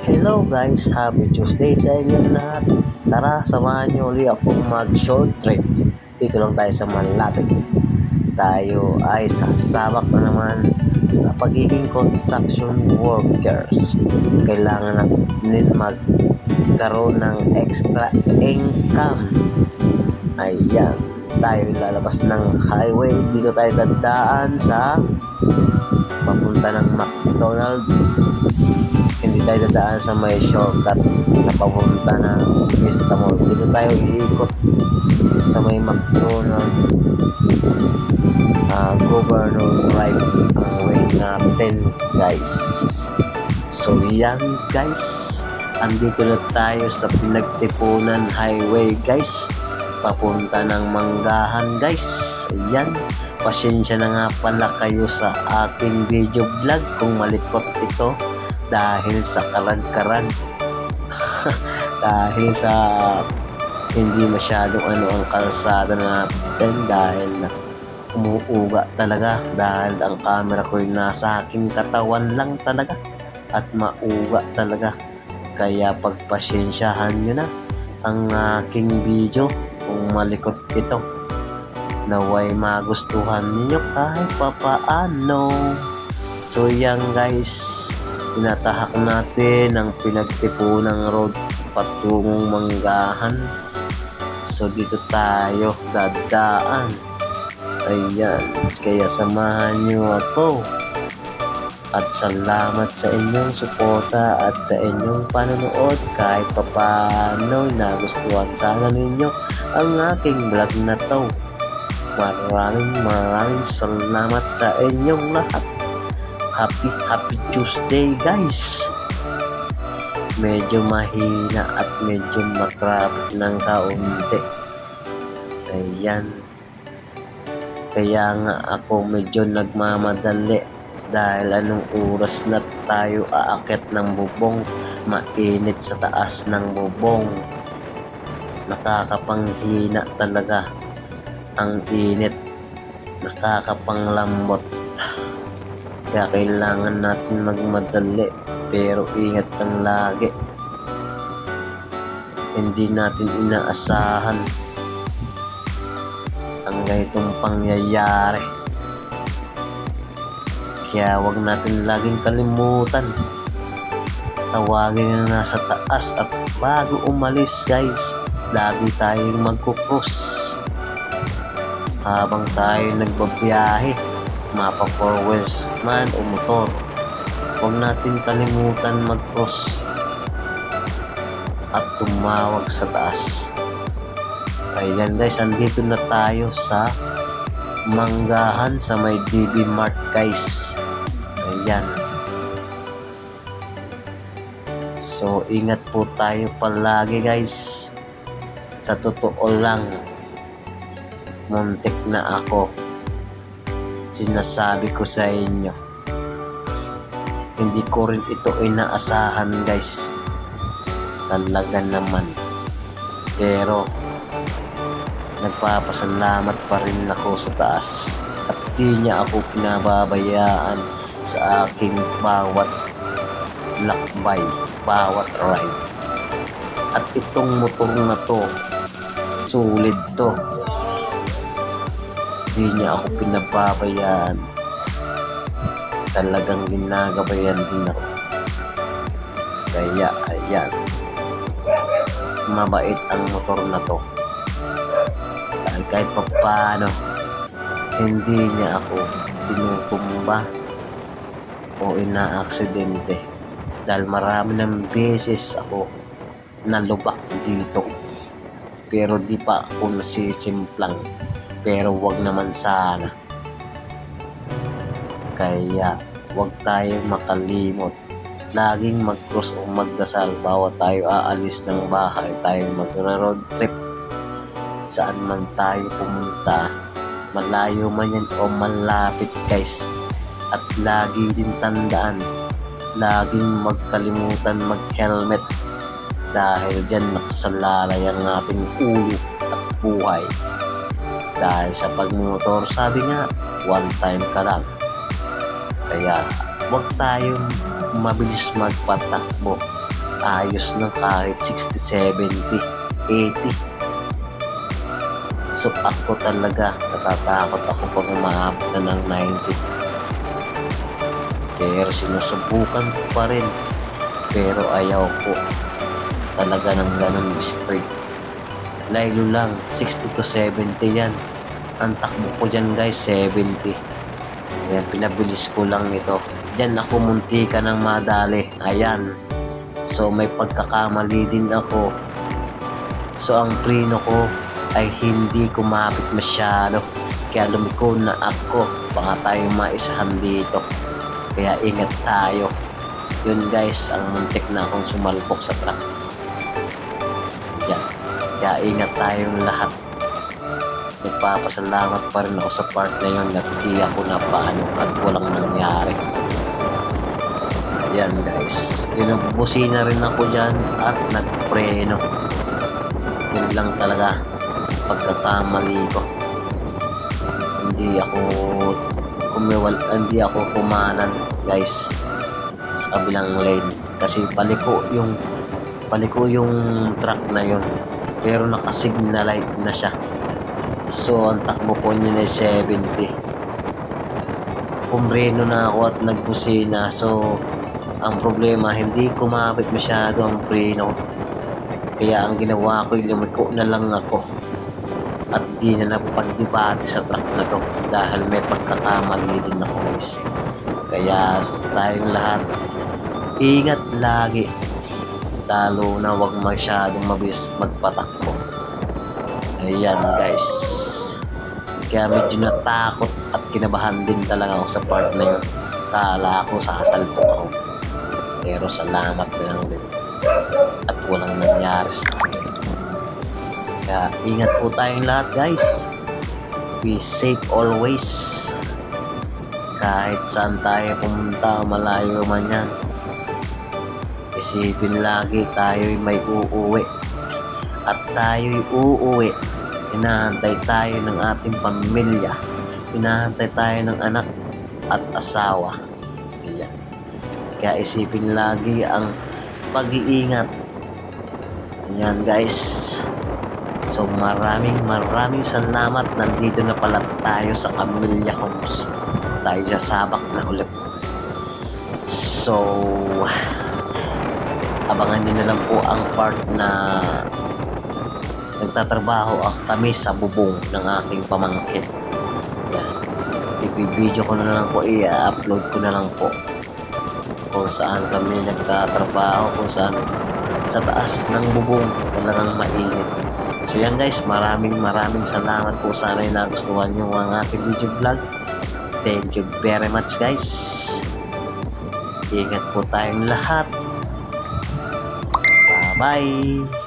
Hello guys, happy Tuesday sa inyong lahat. Tara, samahan niyo ulit akong mag-short trip. Dito lang tayo sa malapit. Tayo ay sasabak na naman sa pagiging construction workers. Kailangan natin magkaroon ng extra income. Ayan, tayo lalabas ng highway. Dito tayo dadaan sa papunta ng McDonald's. Hindi tayo dadaan sa may shortcut sa papunta ng Vista Mall. Dito tayo iikot sa may McDonald's. Governor Drive ang way natin, guys. So yan, guys, andito na tayo sa Pinagtipunan Highway, guys, papunta ng Manggahan, guys. Ayan, pasensya na nga pala kayo sa aking video vlog kung malikot ito dahil sa karag-karag. Dahil sa hindi masyadong ang kalsada natin, dahil na umuuga talaga, dahil ang camera ko ay nasa aking katawan lang talaga at mauga talaga. Kaya pagpasensyahan nyo na ang aking video kung malikot ito. Naway magustuhan ninyo kahit papaano. So yan, guys, tinatahak natin ang Pinagtipunang Road patungong Manggahan. So dito tayo dadaan. Ayan, kaya samahan nyo ako. At salamat sa inyong suporta at sa inyong panonood. Kahit papano nagustuhan sana ninyo ang aking vlog na to. Maraming salamat sa inyong lahat. Happy Tuesday, guys. Medyo mahina at medyo matraffic ng kaunti. Ayan, kaya nga ako medyo nagmamadali dahil anong oras na tayo aakyat ng bubong. Mainit sa taas ng bubong, nakakapanghina talaga ang init, nakakapanglambot. Kaya kailangan natin magmadali, pero ingat kang lagi. Hindi natin inaasahan ang ganitong pangyayari. Kaya wag natin laging kalimutan tawagin na nasa taas. At bago umalis, guys, lagi tayong magkukross habang tayo nagbabiyahe, mapa 4 wheels man o motor. Huwag natin kalimutan mag-cross at tumawag sa taas. Ayan, guys, andito na tayo sa Manggahan sa may DB Mart, guys. Ayan. So ingat po tayo palagi, guys. Sa totoo lang, muntik na ako. Sinasabi ko sa inyo, hindi ko rin ito inaasahan, guys. Talaga naman. Pero nagpapasalamat pa rin ako sa taas at di niya ako pinababayaan sa aking bawat lakbay, bawat ride. At itong motor na to, sulit to. Di niya ako pinababayaan. Talagang ginagabayan din ako. Kaya ayan, mabait ang motor na to. Dahil kahit paano, hindi niya ako tinutumba o inaaksidente. Dahil marami ng beses ako nalubak dito, pero di pa ako nasisimplang. Pero wag naman sana. Kaya wag tayo makalimot, laging mag-cross o magdasal bawat tayo aalis ng bahay, tayo mag-road trip. Saan man tayo pumunta, malayo man yan o malapit, guys. At lagi din tandaan, laging magkalimutan mag-helmet, dahil dyan nakasalalay ang ating ulo at buhay. Dahil sa pagmotor, sabi nga, one time ka lang. Kaya wag tayong mabilis magpatakbo ayos na kahit 60, 70, 80. So ako talaga, natatakot ako pag umaabot na ng 90. Pero sinusubukan ko pa rin. Pero ayaw ko talaga ng ganun straight. Laylo lang, 60 to 70 yan. Ang takbo ko dyan guys, 70. Ayan, pinabilis ko lang ito. Dyan ako munti ka ng madali. Ayan. So may pagkakamali din ako. So ang preno ko ay hindi kumapit masyado. Kaya lumiko na ako. Baka tayo maisahan dito. Kaya ingat tayo. Yun guys, ang muntik na akong sumalpok sa truck. Yan. Kaya ingat tayong lahat. Nagpapasalamat pa rin ako sa part na yun. Natitiya ko na paano at walang nangyari. Yan guys. Binubusina rin ako dyan at nagpreno. Yun lang talaga pagkakamali ko. Hindi ako kumanan guys sa kabilang lane kasi paliko yung truck na yun, pero naka-signal light na siya. So ang takbo ko niya ay 70. Pumreno na ako at nagbusina. So ang problema, hindi kumapit masyado ang preno. Kaya ang ginawa ko, lumiko na lang ako at di na napagdebate sa truck na to dahil may pagkakamali din ako guys. Kaya tayong lahat, ingat lagi, lalo na wag masyadong mabilis magpatakbo. Ayan guys, kaya medyo natakot at kinabahan din talaga ako sa part na yun. Kala ko sasalpok ako, pero salamat na lang din at walang nangyari sa akin. Kaya ingat po tayong lahat guys. Be safe always. Kahit saan tayo pumunta, malayo man yan, isipin lagi tayo'y may uuwi. At tayo'y uuwi, hinahantay tayo ng ating pamilya, hinahantay tayo ng anak at asawa. Ayan. Kaya isipin lagi ang pag-iingat. Ayan guys. So maraming salamat. Nandito na pala tayo sa Camellia Homes. Tayo sa sabak na ulit. So abangan nyo na lang po ang part na nagtatrabaho kami sa bubong ng aking pamangkin. Yan. I-video ko na lang po, i-upload ko na lang po kung saan kami nagtatrabaho, kung saan sa taas ng bubong talagang mainit. So yan guys, maraming salamat po. Sana'y nagustuhan nyo ang ating video vlog. Thank you very much guys. Ingat po tayong lahat. Bye bye.